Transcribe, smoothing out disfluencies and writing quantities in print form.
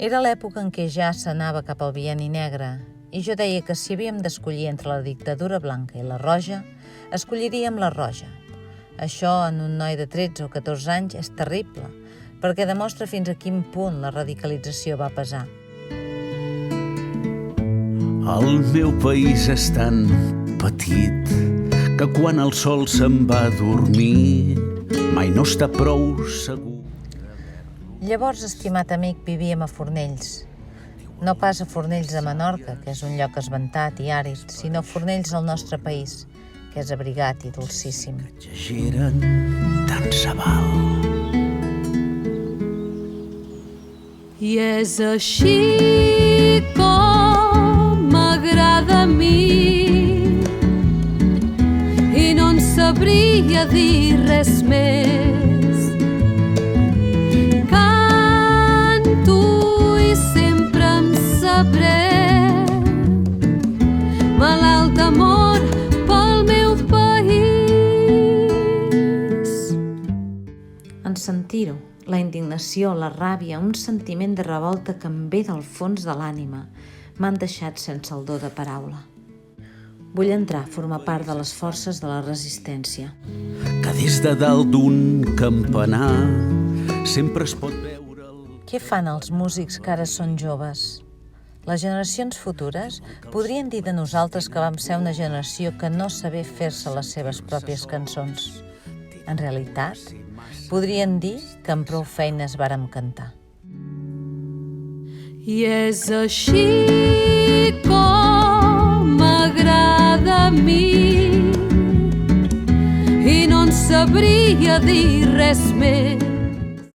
Era l'època en què ja s'anava cap al bienni negre i jo deia que si havíem d'escollir entre la dictadura blanca i la roja, escolliríem la roja. Això en un noi de 13 o 14 anys és terrible, perquè demostra fins a quin punt la radicalització va pesar. El meu país és tan petit que quan el sol se'n va a dormir mai no està prou segur. Llavors, estimat amic, vivíem a Fornells. No pas a Fornells de Menorca, que és un lloc esventat i àrid, sinó a Fornells del nostre país, que és abrigat i dolcíssim. Exageren tant se val. I és així com m'agrada a mi i no en sabria dir res més. Canto i sempre em sabré malalt d'amor pel meu país. En sentir-ho, la indignació, la ràbia, un sentiment de revolta que em ve del fons de l'ànima, m'han deixat sense el do de paraula. Vull entrar a formar part de les forces de la resistència. Que des de dalt d'un campanar sempre es pot veure Què fan els músics que ara són joves? Les generacions futures podrien dir de nosaltres que vam ser una generació que no sabé fer-se les seves pròpies cançons. En realitat, podrien dir que amb prou feines vàrem cantar. I és així com m'agrada a mi i no en sabria dir res més.